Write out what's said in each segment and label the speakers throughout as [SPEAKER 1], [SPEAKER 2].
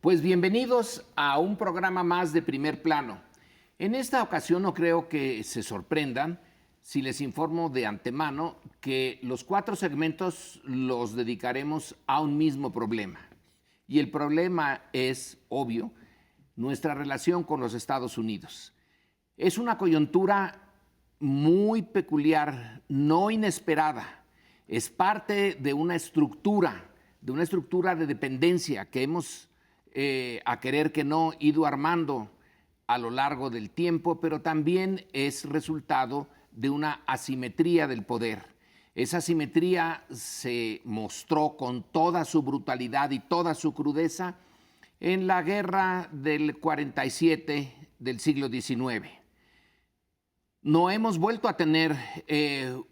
[SPEAKER 1] Pues bienvenidos a un programa más de Primer Plano. En esta ocasión no creo que se sorprendan si les informo de antemano que los 4 segmentos los dedicaremos a un mismo problema. Y el problema es, obvio, nuestra relación con los Estados Unidos. Es una coyuntura muy peculiar, no inesperada. Es parte de una estructura de dependencia que hemos, a querer que no, ido armando a lo largo del tiempo, pero también es resultado de una asimetría del poder. Esa asimetría se mostró con toda su brutalidad y toda su crudeza en la guerra del 47 del siglo XIX. No hemos vuelto a tener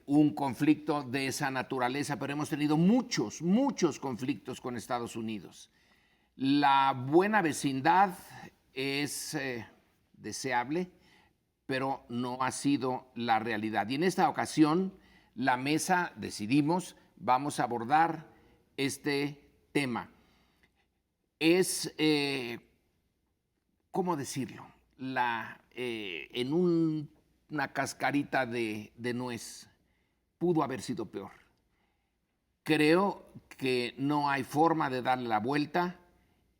[SPEAKER 1] un conflicto de esa naturaleza, pero hemos tenido muchos conflictos con Estados Unidos. La buena vecindad es deseable, pero no ha sido la realidad. Y en esta ocasión, la mesa decidimos, vamos a abordar este tema. Es, ¿cómo decirlo? En una cascarita de nuez pudo haber sido peor. Creo que no hay forma de darle la vuelta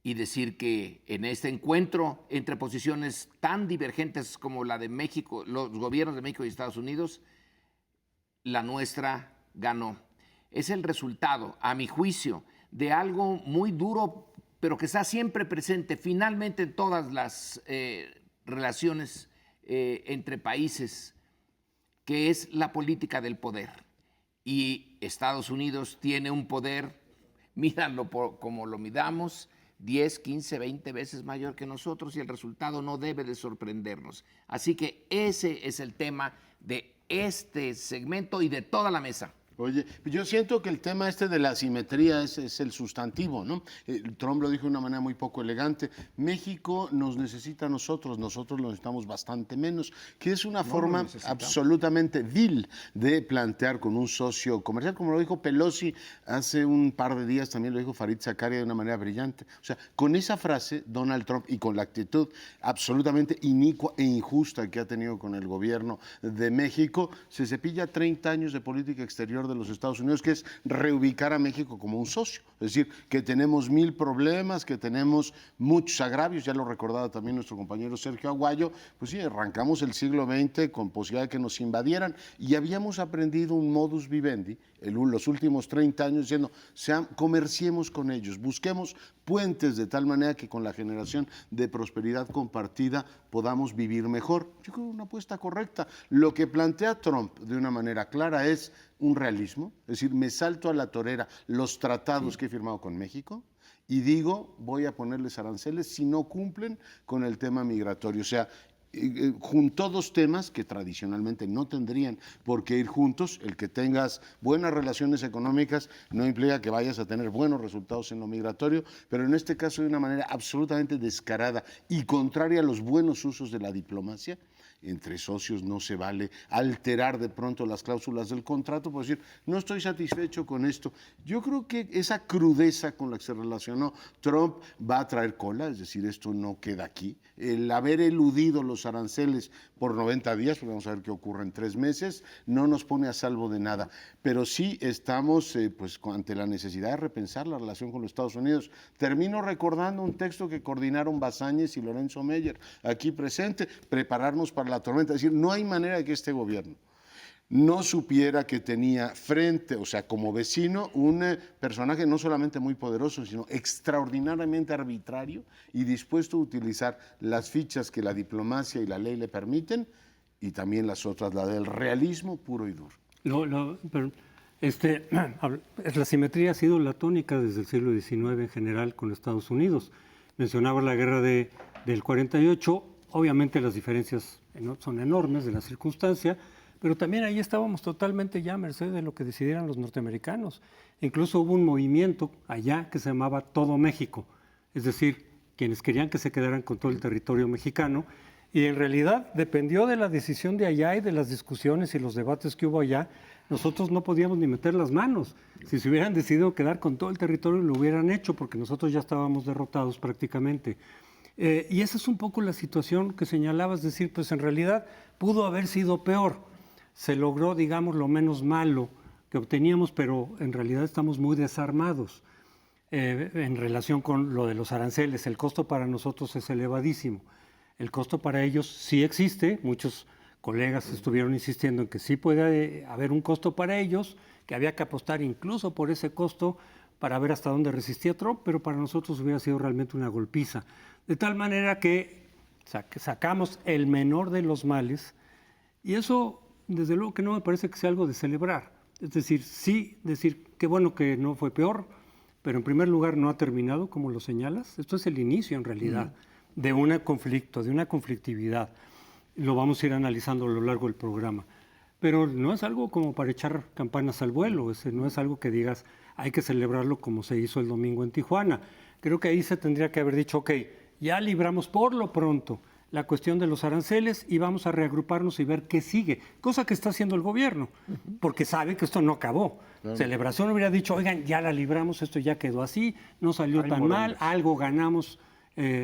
[SPEAKER 1] y decir que en este encuentro entre posiciones tan divergentes como la de México, los gobiernos de México y Estados Unidos, la nuestra ganó. Es el resultado, a mi juicio, de algo muy duro, pero que está siempre presente finalmente en todas las relaciones entre países, que es la política del poder. Y Estados Unidos tiene un poder, míralo como lo midamos, 10, 15, 20 veces mayor que nosotros, y el resultado no debe de sorprendernos. Así que ese es el tema de este segmento y de toda la mesa.
[SPEAKER 2] Oye, yo siento que el tema este de la asimetría es el sustantivo, ¿no? Trump lo dijo de una manera muy poco elegante. México nos necesita a nosotros lo necesitamos bastante menos, que es una forma absolutamente vil de plantear con un socio comercial, como lo dijo Pelosi hace un par de días, también lo dijo Fareed Zakaria de una manera brillante. O sea, con esa frase, Donald Trump, y con la actitud absolutamente inicua e injusta que ha tenido con el gobierno de México, se cepilla 30 años de política exterior de los Estados Unidos, que es reubicar a México como un socio. Es decir, que tenemos 1000 problemas, que tenemos muchos agravios, ya lo recordaba también nuestro compañero Sergio Aguayo, pues sí, arrancamos el siglo XX con posibilidad de que nos invadieran y habíamos aprendido un modus vivendi los últimos 30 años diciendo, comerciemos con ellos, busquemos puentes de tal manera que con la generación de prosperidad compartida podamos vivir mejor. Yo creo que una apuesta correcta. Lo que plantea Trump de una manera clara es un realismo, es decir, me salto a la torera los tratados que he firmado con México y digo, voy a ponerles aranceles si no cumplen con el tema migratorio. O sea, juntó 2 temas que tradicionalmente no tendrían por qué ir juntos. El que tengas buenas relaciones económicas no implica que vayas a tener buenos resultados en lo migratorio, pero en este caso de una manera absolutamente descarada y contraria a los buenos usos de la diplomacia. Entre socios no se vale alterar de pronto las cláusulas del contrato por decir, no estoy satisfecho con esto. Yo creo que esa crudeza con la que se relacionó Trump va a traer cola, es decir, esto no queda aquí. El haber eludido los aranceles por 90 días, porque vamos a ver qué ocurre en 3 meses, no nos pone a salvo de nada. Pero sí estamos pues, ante la necesidad de repensar la relación con los Estados Unidos. Termino recordando un texto que coordinaron Bazáñez y Lorenzo Meyer, aquí presente, prepararnos para la tormenta. Es decir, no hay manera de que este gobierno no supiera que tenía frente, o sea, como vecino, un personaje no solamente muy poderoso, sino extraordinariamente arbitrario y dispuesto a utilizar las fichas que la diplomacia y la ley le permiten y también las otras, la del realismo puro y duro.
[SPEAKER 3] La simetría ha sido la tónica desde el siglo XIX en general con Estados Unidos. Mencionaba la guerra del 48, obviamente las diferencias son enormes de la circunstancia, pero también ahí estábamos totalmente ya a merced de lo que decidieran los norteamericanos. Incluso hubo un movimiento allá que se llamaba Todo México, es decir, quienes querían que se quedaran con todo el territorio mexicano, y en realidad dependió de la decisión de allá y de las discusiones y los debates que hubo allá, nosotros no podíamos ni meter las manos. Si se hubieran decidido quedar con todo el territorio, lo hubieran hecho, porque nosotros ya estábamos derrotados prácticamente. Y esa es un poco la situación que señalabas, es decir, pues en realidad pudo haber sido peor. Se logró, digamos, lo menos malo que obteníamos, pero en realidad estamos muy desarmados en relación con lo de los aranceles. El costo para nosotros es elevadísimo. El costo para ellos sí existe. Muchos colegas estuvieron insistiendo en que sí puede haber un costo para ellos, que había que apostar incluso por ese costo para ver hasta dónde resistía Trump, pero para nosotros hubiera sido realmente una golpiza. De tal manera que sacamos el menor de los males, y eso desde luego que no me parece que sea algo de celebrar. Es decir, sí, decir qué bueno que no fue peor, pero en primer lugar no ha terminado, como lo señalas. Esto es el inicio en realidad de un conflicto, de una conflictividad. Lo vamos a ir analizando a lo largo del programa. Pero no es algo como para echar campanas al vuelo, no es algo que digas hay que celebrarlo como se hizo el domingo en Tijuana. Creo que ahí se tendría que haber dicho, ok, ya libramos por lo pronto la cuestión de los aranceles y vamos a reagruparnos y ver qué sigue, cosa que está haciendo el gobierno, porque sabe que esto no acabó. Claro. Celebración hubiera dicho, oigan, ya la libramos, esto ya quedó así, no salió tan mal, algo ganamos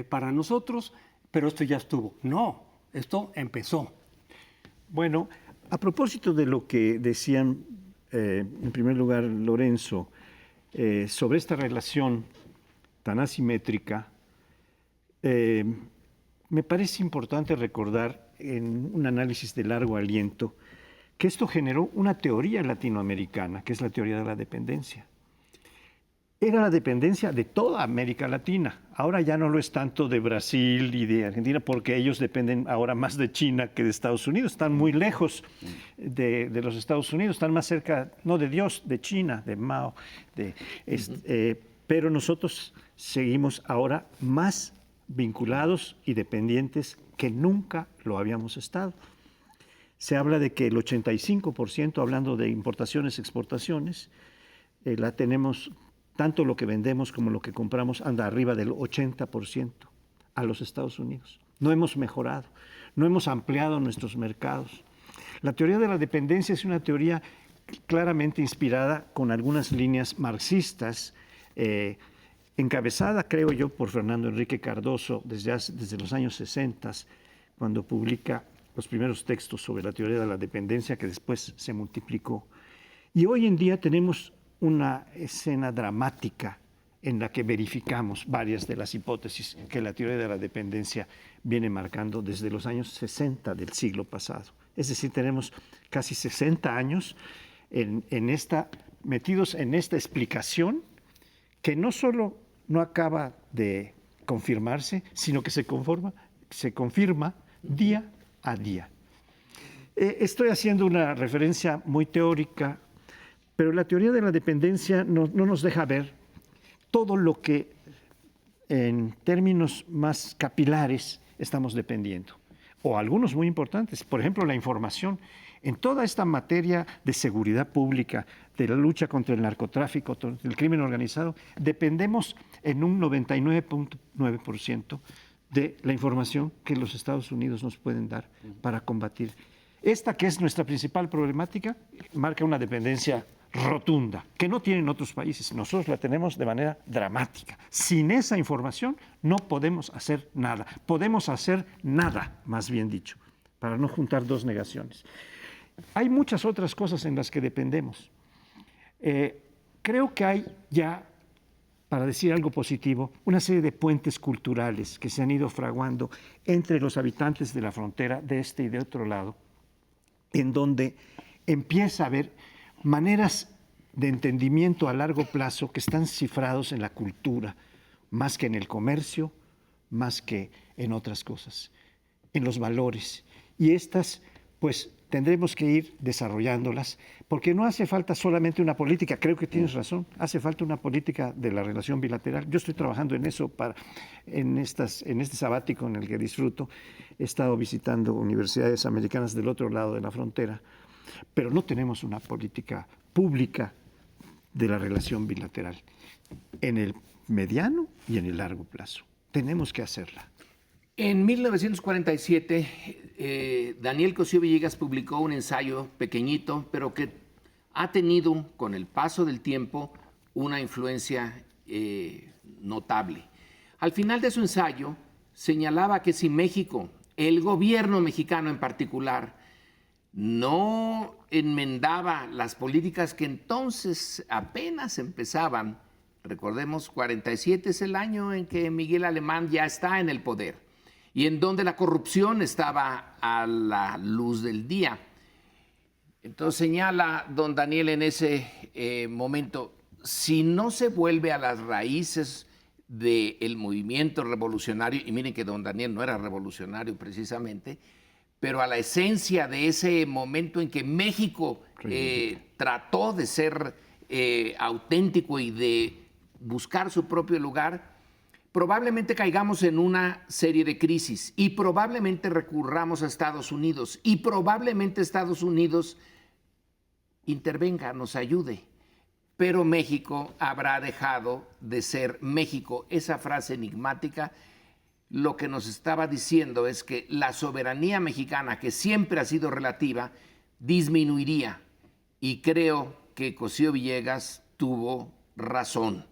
[SPEAKER 3] para nosotros, pero esto ya estuvo. No, esto empezó.
[SPEAKER 4] Bueno, a propósito de lo que decían, en primer lugar, Lorenzo, sobre esta relación tan asimétrica, me parece importante recordar en un análisis de largo aliento que esto generó una teoría latinoamericana, que es la teoría de la dependencia. Era la dependencia de toda América Latina. Ahora ya no lo es tanto de Brasil y de Argentina, porque ellos dependen ahora más de China que de Estados Unidos. Están muy lejos de los Estados Unidos, están más cerca, no de Dios, de China, de Mao. Pero nosotros seguimos ahora más vinculados y dependientes que nunca lo habíamos estado. Se habla de que el 85%, hablando de importaciones, exportaciones, la tenemos, tanto lo que vendemos como lo que compramos, anda arriba del 80% a los Estados Unidos. No hemos mejorado, no hemos ampliado nuestros mercados. La teoría de la dependencia es una teoría claramente inspirada con algunas líneas marxistas, encabezada, creo yo, por Fernando Enrique Cardoso desde los años 60, cuando publica los primeros textos sobre la teoría de la dependencia, que después se multiplicó. Y hoy en día tenemos una escena dramática en la que verificamos varias de las hipótesis que la teoría de la dependencia viene marcando desde los años 60 del siglo pasado. Es decir, tenemos casi 60 años metidos en esta explicación que no solo no acaba de confirmarse, sino que se confirma día a día. Estoy haciendo una referencia muy teórica, pero la teoría de la dependencia no nos deja ver todo lo que en términos más capilares estamos dependiendo, o algunos muy importantes, por ejemplo, la información. En toda esta materia de seguridad pública, de la lucha contra el narcotráfico, contra el crimen organizado, dependemos en un 99.9% de la información que los Estados Unidos nos pueden dar para combatir. Esta, que es nuestra principal problemática, marca una dependencia rotunda, que no tienen otros países. Nosotros la tenemos de manera dramática. Sin esa información no podemos hacer nada. Podemos hacer nada, más bien dicho, para no juntar dos negaciones. Hay muchas otras cosas en las que dependemos. Creo que hay ya, para decir algo positivo, una serie de puentes culturales que se han ido fraguando entre los habitantes de la frontera de este y de otro lado, en donde empieza a haber maneras de entendimiento a largo plazo que están cifrados en la cultura, más que en el comercio, más que en otras cosas, en los valores. Y estas, pues, tendremos que ir desarrollándolas, porque no hace falta solamente una política, creo que tienes razón, hace falta una política de la relación bilateral. Yo estoy trabajando en eso en este sabático en el que disfruto. He estado visitando universidades americanas del otro lado de la frontera, pero no tenemos una política pública de la relación bilateral en el mediano y en el largo plazo. Tenemos que hacerla.
[SPEAKER 1] En 1947, Daniel Cosío Villegas publicó un ensayo pequeñito, pero que ha tenido con el paso del tiempo una influencia notable. Al final de su ensayo señalaba que si México, el gobierno mexicano en particular, no enmendaba las políticas que entonces apenas empezaban, recordemos, 47 es el año en que Miguel Alemán ya está en el poder y en donde la corrupción estaba a la luz del día. Entonces señala don Daniel en ese momento, si no se vuelve a las raíces del movimiento revolucionario, y miren que don Daniel no era revolucionario precisamente, pero a la esencia de ese momento en que México trató de ser auténtico y de buscar su propio lugar, probablemente caigamos en una serie de crisis y probablemente recurramos a Estados Unidos y probablemente Estados Unidos intervenga, nos ayude. Pero México habrá dejado de ser México. Esa frase enigmática lo que nos estaba diciendo es que la soberanía mexicana, que siempre ha sido relativa, disminuiría. Y creo que Cosío Villegas tuvo razón.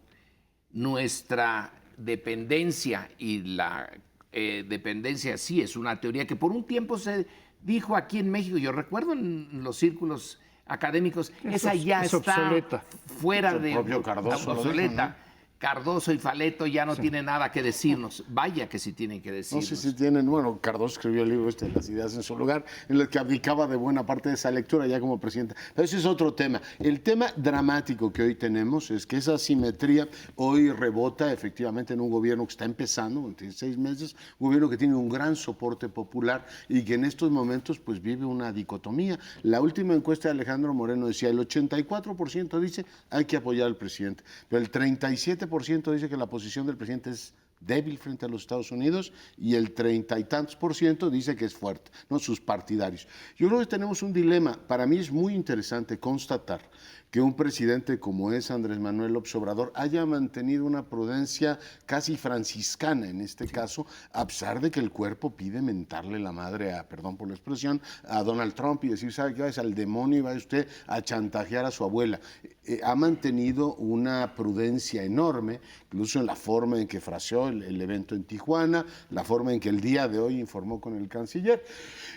[SPEAKER 1] Nuestra dependencia, y la dependencia sí es una teoría que por un tiempo se dijo aquí en México, yo recuerdo en los círculos académicos, esa ya
[SPEAKER 4] es
[SPEAKER 1] está
[SPEAKER 4] obsoleta.
[SPEAKER 1] fuera
[SPEAKER 2] El
[SPEAKER 1] de
[SPEAKER 2] propio Cardoso lo
[SPEAKER 1] obsoleta.
[SPEAKER 2] dijo, ¿no?
[SPEAKER 1] Cardoso y Faleto ya no tienen nada que decirnos. Vaya que sí tienen que
[SPEAKER 2] No
[SPEAKER 1] decirnos.
[SPEAKER 2] sé si tienen, bueno, Cardoso escribió el libro Las ideas en su lugar, en el que abdicaba de buena parte de esa lectura ya como presidente. Pero ese es otro tema. El tema dramático que hoy tenemos es que esa asimetría hoy rebota efectivamente en un gobierno que está empezando, tiene 6 meses, un gobierno que tiene un gran soporte popular y que en estos momentos pues vive una dicotomía. La última encuesta de Alejandro Moreno decía, el 84% dice hay que apoyar al presidente, pero el 37% dice que la posición del presidente es débil frente a los Estados Unidos y el 30 y tantos % dice que es fuerte, ¿no? Sus partidarios. Yo creo que tenemos un dilema. Para mí es muy interesante constatar que un presidente como es Andrés Manuel López Obrador haya mantenido una prudencia casi franciscana en este caso, a pesar de que el cuerpo pide mentarle la madre, perdón por la expresión, a Donald Trump y decir, ¿sabe qué? Va al demonio y va usted a chantajear a su abuela. Ha mantenido una prudencia enorme, incluso en la forma en que fraseó el evento en Tijuana, la forma en que el día de hoy informó con el canciller.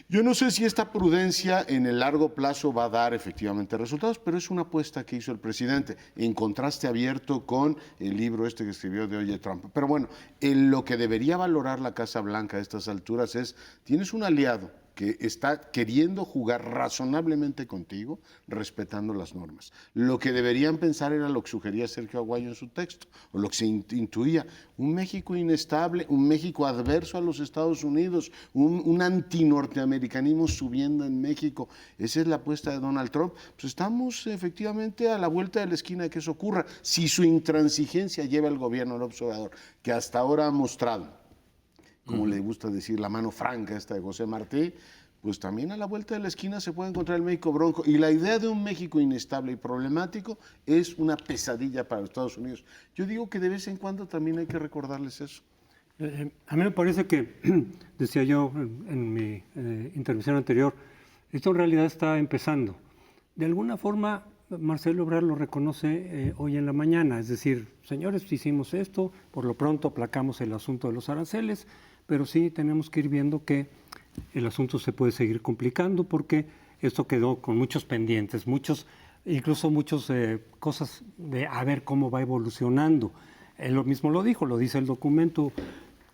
[SPEAKER 2] Yo no sé si esta prudencia en el largo plazo va a dar efectivamente resultados, pero es una apuesta que hizo el presidente, en contraste abierto con el libro este que escribió de Oye Trump. Pero bueno, lo que debería valorar la Casa Blanca a estas alturas es, tienes un aliado que está queriendo jugar razonablemente contigo, respetando las normas. Lo que deberían pensar era lo que sugería Sergio Aguayo en su texto, o lo que se intuía, un México inestable, un México adverso a los Estados Unidos, un antinorteamericanismo subiendo en México. Esa es la apuesta de Donald Trump. Pues estamos efectivamente a la vuelta de la esquina de que eso ocurra. Si su intransigencia lleva al gobierno del observador, que hasta ahora ha mostrado, como le gusta decir, la mano franca esta de José Martí, pues también a la vuelta de la esquina se puede encontrar el México bronco. Y la idea de un México inestable y problemático es una pesadilla para los Estados Unidos. Yo digo que de vez en cuando también hay que recordarles eso.
[SPEAKER 3] A mí me parece que, decía yo en mi intervención anterior, esto en realidad está empezando. De alguna forma, Marcelo Ebrard lo reconoce hoy en la mañana, es decir, señores, hicimos esto, por lo pronto aplacamos el asunto de los aranceles, pero sí tenemos que ir viendo que el asunto se puede seguir complicando porque esto quedó con muchos pendientes, incluso muchas cosas de a ver cómo va evolucionando. Él lo mismo lo dijo, lo dice el documento,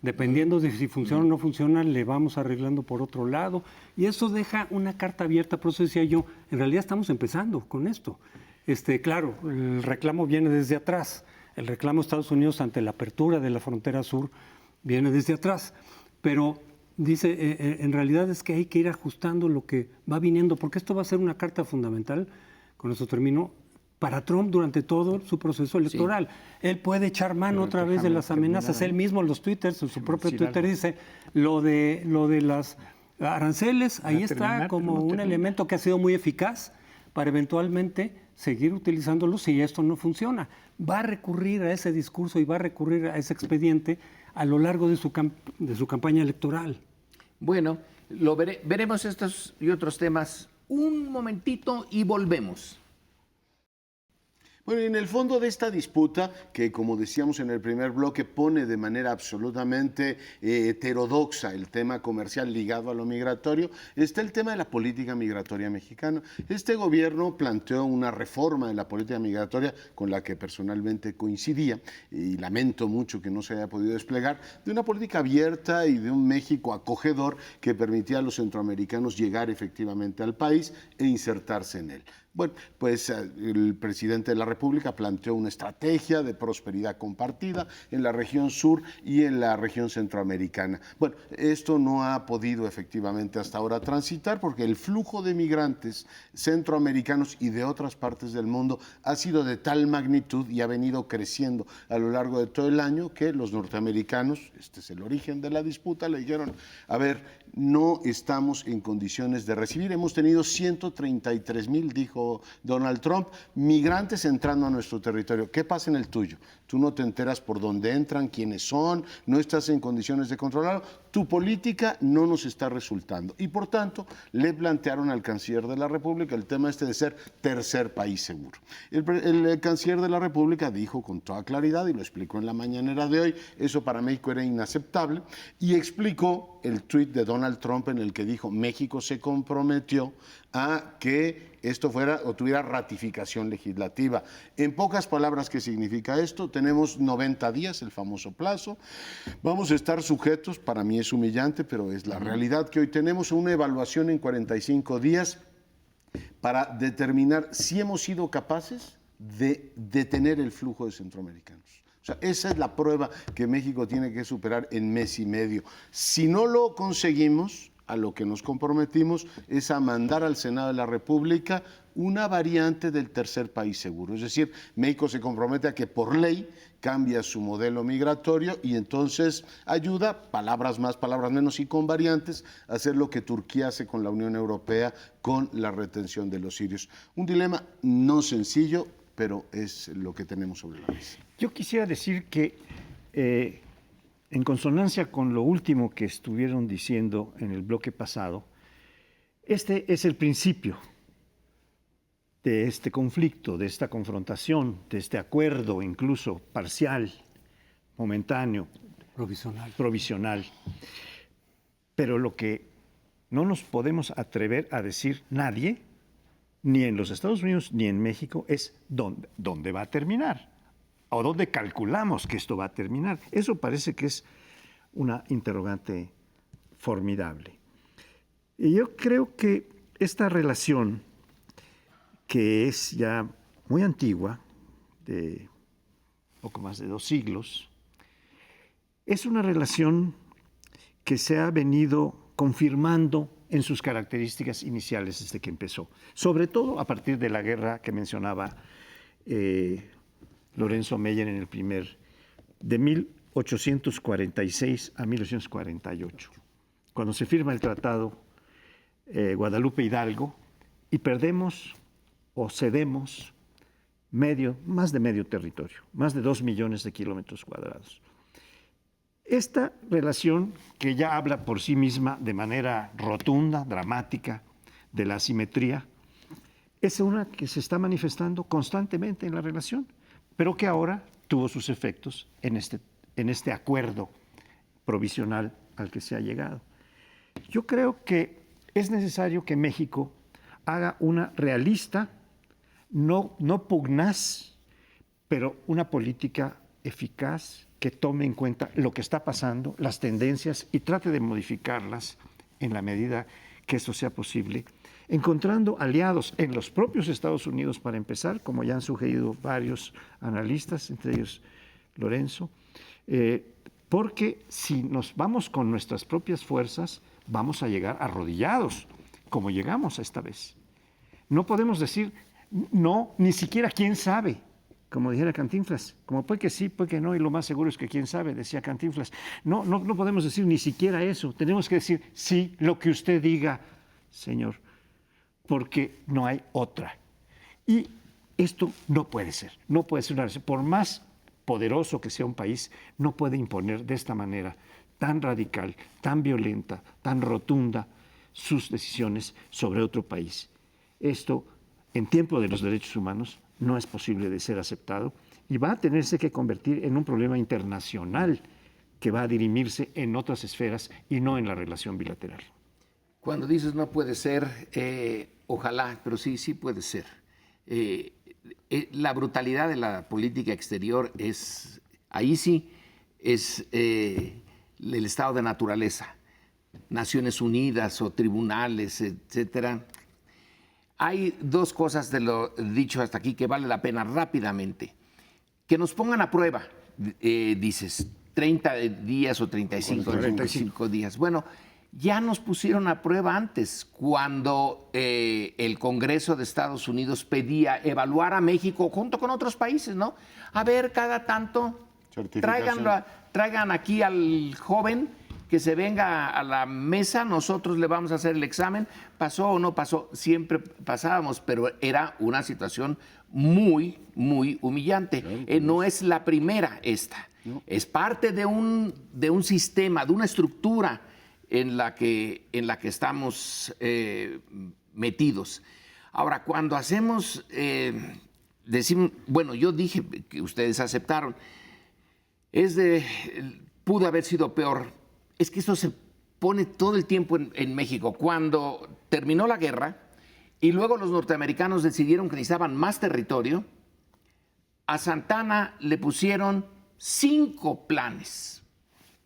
[SPEAKER 3] dependiendo de si funciona o no funciona, le vamos arreglando por otro lado. Y eso deja una carta abierta, por eso decía yo, en realidad estamos empezando con esto. Claro, el reclamo viene desde atrás. El reclamo de Estados Unidos ante la apertura de la frontera sur viene desde atrás. Pero dice, en realidad es que hay que ir ajustando lo que va viniendo, porque esto va a ser una carta fundamental, con eso termino, para Trump durante todo su proceso electoral. Sí. Él puede echar mano otra vez de las amenazas. Él mismo en los twitters, en su propio Twitter dice, lo de las aranceles, ahí está como un elemento que ha sido muy eficaz para eventualmente seguir utilizándolo si esto no funciona. Va a recurrir a ese discurso y va a recurrir a ese expediente a lo largo de su campaña electoral.
[SPEAKER 1] Bueno, veremos estos y otros temas un momentito y volvemos.
[SPEAKER 2] Bueno, y en el fondo de esta disputa, que como decíamos en el primer bloque, pone de manera absolutamente heterodoxa el tema comercial ligado a lo migratorio, está el tema de la política migratoria mexicana. Este gobierno planteó una reforma de la política migratoria con la que personalmente coincidía, y lamento mucho que no se haya podido desplegar, de una política abierta y de un México acogedor que permitía a los centroamericanos llegar efectivamente al país e insertarse en él. Bueno, pues el presidente de la República planteó una estrategia de prosperidad compartida en la región sur y en la región centroamericana. Bueno, esto no ha podido efectivamente hasta ahora transitar porque el flujo de migrantes centroamericanos y de otras partes del mundo ha sido de tal magnitud y ha venido creciendo a lo largo de todo el año que los norteamericanos, este es el origen de la disputa, le dijeron, a ver, no estamos en condiciones de recibir. Hemos tenido 133,000, dijo Donald Trump, migrantes entrando a nuestro territorio. ¿Qué pasa en el tuyo? Tú no te enteras por dónde entran, quiénes son, no estás en condiciones de controlarlo. Tu política no nos está resultando. Y por tanto, le plantearon al canciller de la República el tema de ser tercer país seguro. El canciller de la República dijo con toda claridad, y lo explicó en la mañanera de hoy, eso para México era inaceptable, y explicó el tuit de Donald Trump en el que dijo México se comprometió a que esto fuera o tuviera ratificación legislativa. En pocas palabras, ¿qué significa esto? Tenemos 90 días, el famoso plazo. Vamos a estar sujetos, para mí es humillante, pero es la realidad que hoy tenemos, una evaluación en 45 días para determinar si hemos sido capaces de detener el flujo de centroamericanos. O sea, esa es la prueba que México tiene que superar en mes y medio. Si no lo conseguimos, a lo que nos comprometimos es a mandar al Senado de la República una variante del tercer país seguro. Es decir, México se compromete a que por ley cambia su modelo migratorio y entonces ayuda, palabras más, palabras menos y con variantes, a hacer lo que Turquía hace con la Unión Europea con la retención de los sirios. Un dilema no sencillo, pero es lo que tenemos sobre la mesa.
[SPEAKER 4] Yo quisiera decir que en consonancia con lo último que estuvieron diciendo en el bloque pasado, este es el principio de este conflicto, de esta confrontación, de este acuerdo incluso parcial, momentáneo, provisional. Pero lo que no nos podemos atrever a decir nadie, ni en los Estados Unidos ni en México, es dónde va a terminar. ¿O dónde calculamos que esto va a terminar? Eso parece que es una interrogante formidable. Y yo creo que esta relación, que es ya muy antigua, de poco más de 2 siglos, es una relación que se ha venido confirmando en sus características iniciales desde que empezó, sobre todo a partir de la guerra que mencionaba Lorenzo Meyer en el de 1846 a 1848, cuando se firma el tratado Guadalupe Hidalgo y perdemos o cedemos más de medio territorio, más de 2 millones de kilómetros cuadrados. Esta relación, que ya habla por sí misma de manera rotunda, dramática, de la asimetría, es una que se está manifestando constantemente en la relación, pero que ahora tuvo sus efectos en este acuerdo provisional al que se ha llegado. Yo creo que es necesario que México haga una realista, no pugnaz, pero una política eficaz que tome en cuenta lo que está pasando, las tendencias, y trate de modificarlas en la medida que eso sea posible, encontrando aliados en los propios Estados Unidos para empezar, como ya han sugerido varios analistas, entre ellos Lorenzo, porque si nos vamos con nuestras propias fuerzas, vamos a llegar arrodillados, como llegamos esta vez. No podemos decir no, ni siquiera quién sabe, como dijera Cantinflas, como puede que sí, puede que no, y lo más seguro es que quién sabe, decía Cantinflas. No podemos decir ni siquiera eso, tenemos que decir sí, lo que usted diga, señor, porque no hay otra. Y esto no puede ser una relación. Por más poderoso que sea un país, no puede imponer de esta manera tan radical, tan violenta, tan rotunda sus decisiones sobre otro país. Esto, en tiempo de los derechos humanos, no es posible de ser aceptado y va a tenerse que convertir en un problema internacional que va a dirimirse en otras esferas y no en la relación bilateral.
[SPEAKER 1] Cuando dices no puede ser, ojalá, pero sí, sí puede ser. La brutalidad de la política exterior es, ahí sí, es el estado de naturaleza. Naciones Unidas o tribunales, etcétera. Hay dos cosas de lo dicho hasta aquí que vale la pena rápidamente. Que nos pongan a prueba, dices, 30 días o 35 días. Bueno, ya nos pusieron a prueba antes, cuando el Congreso de Estados Unidos pedía evaluar a México junto con otros países, ¿no? A ver, cada tanto, traigan aquí al joven que se venga a la mesa, nosotros le vamos a hacer el examen, pasó o no pasó, siempre pasábamos, pero era una situación muy, muy humillante. No es la primera esta, es parte de un sistema, de una estructura en la que estamos metidos. Ahora, cuando hacemos, decimos, bueno, yo dije que ustedes aceptaron, pudo haber sido peor. Es que esto se pone todo el tiempo en México. Cuando terminó la guerra y luego los norteamericanos decidieron que necesitaban más territorio, a Santana le pusieron 5 planes.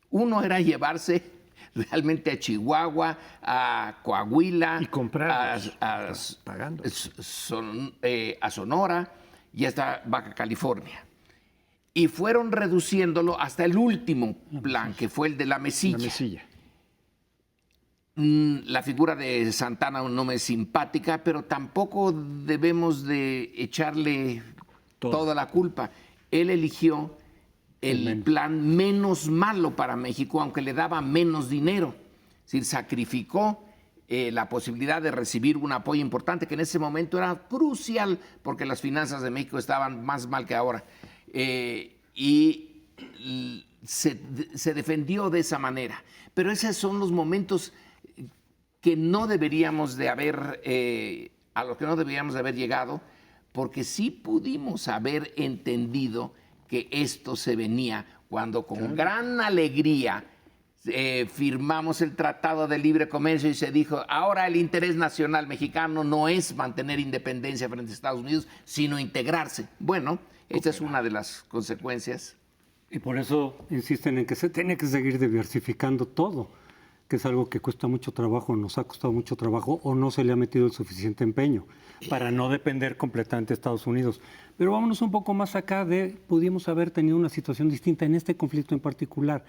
[SPEAKER 1] Uno era llevarse realmente a Chihuahua, a Coahuila,
[SPEAKER 4] y comprar
[SPEAKER 1] pagando. A Sonora y hasta Baja California. Y fueron reduciéndolo hasta el último plan, que fue el de la Mesilla.
[SPEAKER 4] La Mesilla.
[SPEAKER 1] La figura de Santana no me es simpática, pero tampoco debemos de echarle toda la culpa. Él eligió el plan menos malo para México, aunque le daba menos dinero. Es decir, sacrificó la posibilidad de recibir un apoyo importante, que en ese momento era crucial, porque las finanzas de México estaban más mal que ahora. Y se defendió de esa manera. Pero esos son los momentos que no deberíamos de haber, a los que no deberíamos de haber llegado, porque sí pudimos haber entendido que esto se venía cuando con gran alegría firmamos el Tratado de Libre Comercio y se dijo, ahora el interés nacional mexicano no es mantener independencia frente a Estados Unidos, sino integrarse. Bueno, esta es una de las consecuencias.
[SPEAKER 3] Y por eso insisten en que se tiene que seguir diversificando todo, que es algo que cuesta mucho trabajo, nos ha costado mucho trabajo o no se le ha metido el suficiente empeño para no depender completamente de Estados Unidos. Pero vámonos un poco más acá pudimos haber tenido una situación distinta en este conflicto en particular.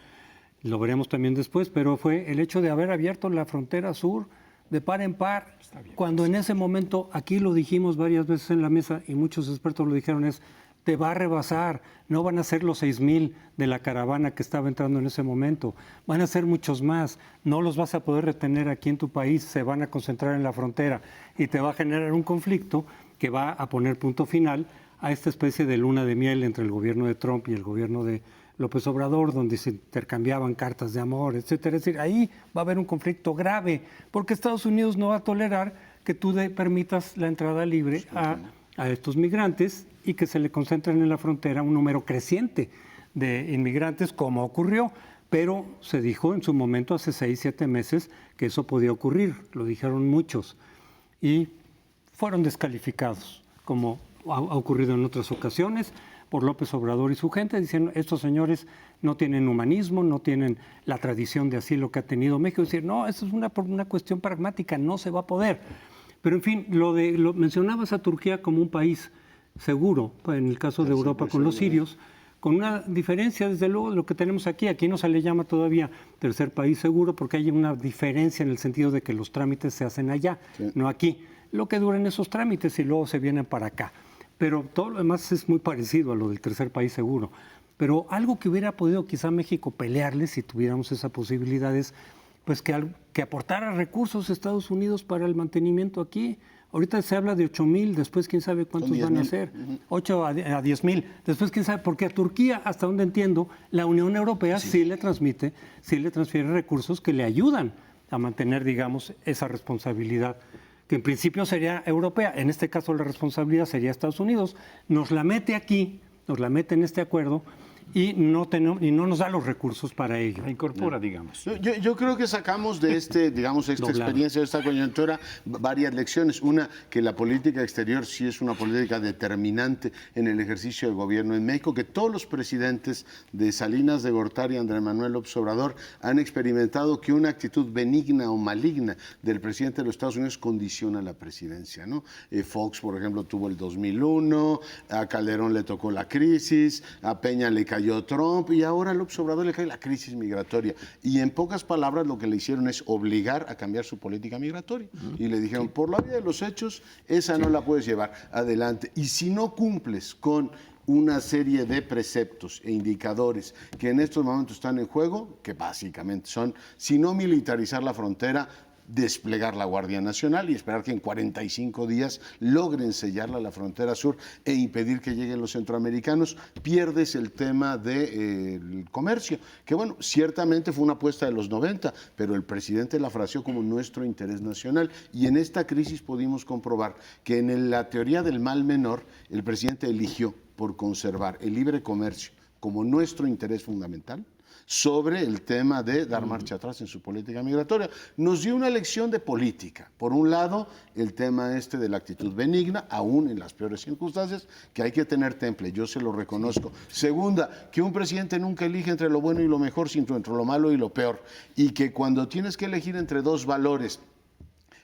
[SPEAKER 3] Lo veremos también después, pero fue el hecho de haber abierto la frontera sur de par en par, cuando en ese momento, aquí lo dijimos varias veces en la mesa y muchos expertos lo dijeron, te va a rebasar, no van a ser los 6,000 de la caravana que estaba entrando en ese momento, van a ser muchos más, no los vas a poder retener aquí en tu país, se van a concentrar en la frontera y te va a generar un conflicto que va a poner punto final a esta especie de luna de miel entre el gobierno de Trump y el gobierno de López Obrador, donde se intercambiaban cartas de amor, etcétera. Es decir, ahí va a haber un conflicto grave, porque Estados Unidos no va a tolerar que tú permitas la entrada libre a estos migrantes y que se le concentren en la frontera un número creciente de inmigrantes, como ocurrió. Pero se dijo en su momento, hace 6, 7 meses, que eso podía ocurrir. Lo dijeron muchos. Y fueron descalificados, como ha ocurrido en otras ocasiones, por López Obrador y su gente, diciendo, estos señores no tienen humanismo, no tienen la tradición de asilo que ha tenido México. Es decir, no, eso es una cuestión pragmática, no se va a poder. Pero en fin, lo mencionabas a Turquía como un país seguro, en el caso de Europa con los sirios, con una diferencia, desde luego, de lo que tenemos aquí. Aquí no se le llama todavía tercer país seguro porque hay una diferencia en el sentido de que los trámites se hacen allá, no aquí. Lo que duran esos trámites y luego se vienen para acá. Pero todo lo demás es muy parecido a lo del tercer país seguro. Pero algo que hubiera podido quizá México pelearle, si tuviéramos esa posibilidad, es pues que aportara recursos a Estados Unidos para el mantenimiento aquí. Ahorita se habla de 8,000, después quién sabe cuántos van a ser. 8 a 10,000, después quién sabe, porque a Turquía, hasta donde entiendo, la Unión Europea sí le transfiere recursos que le ayudan a mantener, digamos, esa responsabilidad que en principio sería europea, en este caso la responsabilidad sería Estados Unidos, nos la mete aquí, nos la mete en este acuerdo y no nos da los recursos para ello.
[SPEAKER 4] La incorpora, digamos.
[SPEAKER 2] Yo creo que sacamos de esta experiencia, de esta coyuntura, varias lecciones. Una, que la política exterior sí es una política determinante en el ejercicio del gobierno en México, que todos los presidentes de Salinas de Gortari y Andrés Manuel López Obrador han experimentado que una actitud benigna o maligna del presidente de los Estados Unidos condiciona la presidencia, ¿no? Fox, por ejemplo, tuvo el 2001, a Calderón le tocó la crisis, a Peña le cayó Trump y ahora a López Obrador le cae la crisis migratoria. Y en pocas palabras lo que le hicieron es obligar a cambiar su política migratoria. Y le dijeron, por la vía de los hechos, esa no la puedes llevar adelante. Y si no cumples con una serie de preceptos e indicadores que en estos momentos están en juego, que básicamente son, si no militarizar la frontera, desplegar la Guardia Nacional y esperar que en 45 días logren sellarla la frontera sur e impedir que lleguen los centroamericanos, pierdes el tema del comercio, que bueno, ciertamente fue una apuesta de los 90, pero el presidente la fraseó como nuestro interés nacional y en esta crisis pudimos comprobar que en la teoría del mal menor, el presidente eligió por conservar el libre comercio como nuestro interés fundamental sobre el tema de dar marcha atrás en su política migratoria. Nos dio una lección de política. Por un lado, el tema de la actitud benigna, aún en las peores circunstancias, que hay que tener temple, yo se lo reconozco. Segunda, que un presidente nunca elige entre lo bueno y lo mejor, sino entre lo malo y lo peor. Y que cuando tienes que elegir entre dos valores,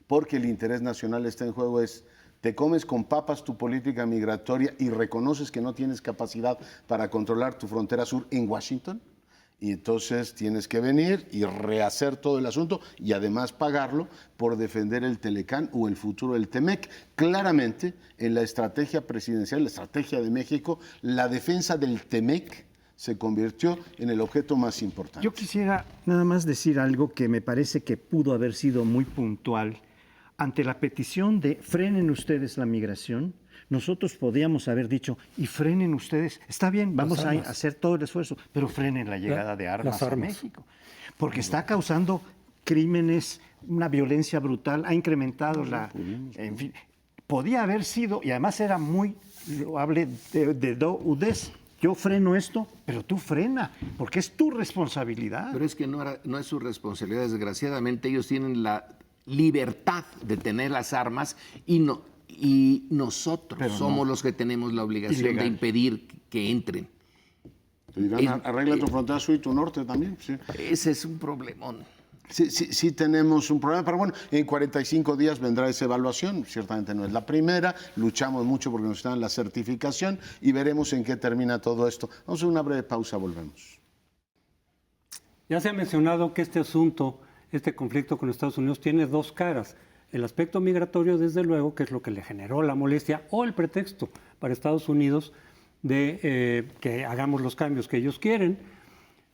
[SPEAKER 2] porque el interés nacional está en juego, te comes con papas tu política migratoria y reconoces que no tienes capacidad para controlar tu frontera sur en Washington, y entonces tienes que venir y rehacer todo el asunto y además pagarlo por defender el Telecán o el futuro del Temec. Claramente, en la estrategia presidencial, la estrategia de México, la defensa del Temec se convirtió en el objeto más importante.
[SPEAKER 4] Yo quisiera nada más decir algo que me parece que pudo haber sido muy puntual. Ante la petición de frenen ustedes la migración, nosotros podíamos haber dicho, y frenen ustedes, está bien, vamos a hacer todo el esfuerzo, pero frenen la llegada de armas a México, porque está causando crímenes, una violencia brutal, ha incrementado en fin, podía haber sido, y además era muy loable de Udez, yo freno esto, pero tú frena, porque es tu responsabilidad.
[SPEAKER 1] Pero es que no es su responsabilidad, desgraciadamente ellos tienen la libertad de tener las armas y nosotros somos los que tenemos la obligación de impedir que entren.
[SPEAKER 2] Te dirán, arregla tu frontera sur y tu norte también. Sí.
[SPEAKER 1] Ese es un problemón.
[SPEAKER 2] Sí tenemos un problema, pero bueno, en 45 días vendrá esa evaluación, ciertamente no es la primera, luchamos mucho porque nos dan la certificación y veremos en qué termina todo esto. Vamos a hacer una breve pausa, volvemos.
[SPEAKER 3] Ya se ha mencionado que este conflicto con Estados Unidos tiene dos caras. El aspecto migratorio, desde luego, que es lo que le generó la molestia o el pretexto para Estados Unidos de que hagamos los cambios que ellos quieren,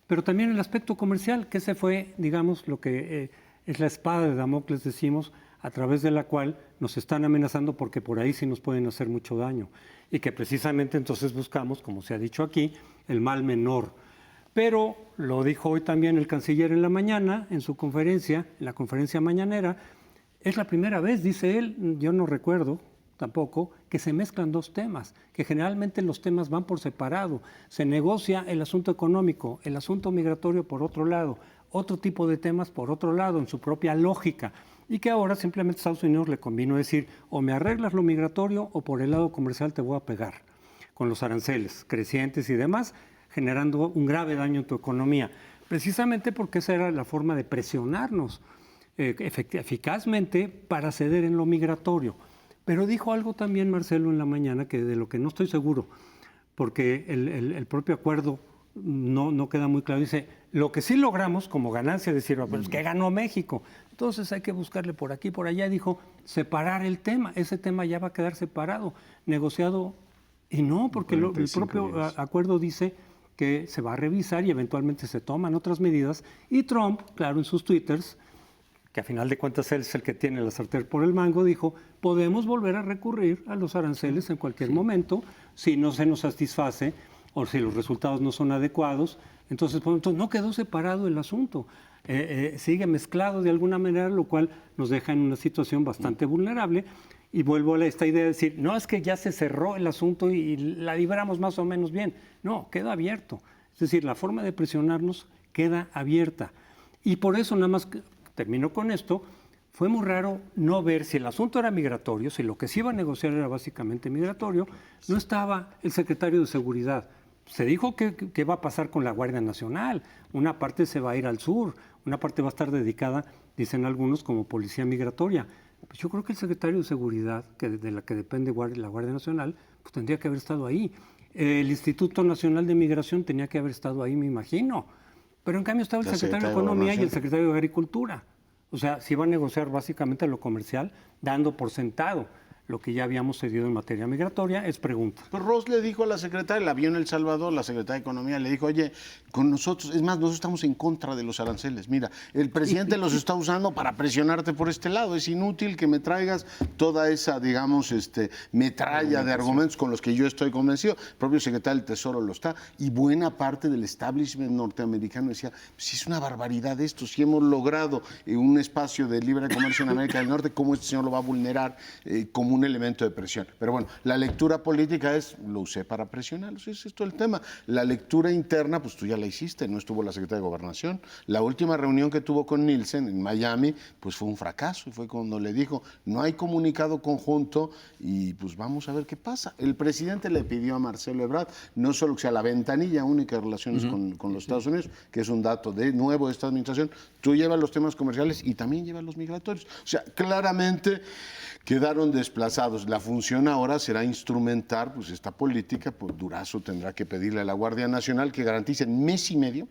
[SPEAKER 3] pero también el aspecto comercial, que ese fue, digamos, lo que es la espada de Damocles, decimos, a través de la cual nos están amenazando porque por ahí sí nos pueden hacer mucho daño. Y que precisamente entonces buscamos, como se ha dicho aquí, el mal menor. Pero lo dijo hoy también el canciller en la mañana, en su conferencia, en la conferencia mañanera, es la primera vez, dice él, yo no recuerdo tampoco, que se mezclan dos temas, que generalmente los temas van por separado. Se negocia el asunto económico, el asunto migratorio por otro lado, otro tipo de temas por otro lado, en su propia lógica, y que ahora simplemente a Estados Unidos le convino decir, o me arreglas lo migratorio o por el lado comercial te voy a pegar, con los aranceles crecientes y demás, generando un grave daño en tu economía, precisamente porque esa era la forma de presionarnos eficazmente para ceder en lo migratorio. Pero dijo algo también Marcelo en la mañana, que de lo que no estoy seguro, porque el propio acuerdo no queda muy claro. Dice, lo que sí logramos como ganancia, decir, pues que ganó México, entonces hay que buscarle por aquí, por allá. Dijo, separar el tema, ese tema ya va a quedar separado, negociado, y no, porque el propio acuerdo dice que se va a revisar y eventualmente se toman otras medidas, y Trump, claro, en sus twitters, que a final de cuentas él es el que tiene la sartén por el mango, dijo, podemos volver a recurrir a los aranceles en cualquier momento, si no se nos satisface o si los resultados no son adecuados Entonces, por ejemplo, no quedó separado el asunto. Sigue mezclado de alguna manera, lo cual nos deja en una situación bastante vulnerable. Y vuelvo a esta idea de decir, no es que ya se cerró el asunto y la libramos más o menos bien. No, queda abierto. Es decir, la forma de presionarnos queda abierta. Y por eso, nada más termino con esto, fue muy raro no ver si el asunto era migratorio, si lo que se iba a negociar era básicamente migratorio, no estaba el secretario de Seguridad. Se dijo que va a pasar con la Guardia Nacional. Una parte se va a ir al sur, una parte va a estar dedicada, dicen algunos, como policía migratoria. Pues yo creo que el secretario de Seguridad, de la que depende la Guardia Nacional, pues tendría que haber estado ahí. El Instituto Nacional de Migración tenía que haber estado ahí, me imagino. Pero en cambio estaba el secretario de Economía y el secretario de Agricultura. O sea, se iba a negociar básicamente lo comercial, dando por sentado lo que ya habíamos cedido en materia migratoria, es pregunta.
[SPEAKER 2] Pues Ross le dijo a la secretaria, la vio en El Salvador, la secretaria de Economía le dijo, oye, con nosotros, es más, nosotros estamos en contra de los aranceles. Mira, el presidente los está usando para presionarte por este lado. Es inútil que me traigas toda esa, digamos, metralla de argumentos con los que yo estoy convencido. El propio secretario del Tesoro lo está. Y buena parte del establishment norteamericano decía, si es una barbaridad esto, si hemos logrado un espacio de libre comercio en América del Norte, ¿cómo este señor lo va a vulnerar como un elemento de presión? Pero bueno, la lectura política es, lo usé para presionarlos, es esto el tema. La lectura interna, pues tú ya la hiciste, no estuvo la secretaria de Gobernación. La última reunión que tuvo con Nielsen en Miami, pues fue un fracaso, y fue cuando le dijo, no hay comunicado conjunto y pues vamos a ver qué pasa. El presidente le pidió a Marcelo Ebrard, no solo que sea la ventanilla única de relaciones con los Estados Unidos, que es un dato nuevo de esta administración, tú llevas los temas comerciales y también llevas los migratorios. O sea, claramente quedaron desplazados. La función ahora será instrumentar pues, esta política. Pues Durazo tendrá que pedirle a la Guardia Nacional que garantice en mes y medio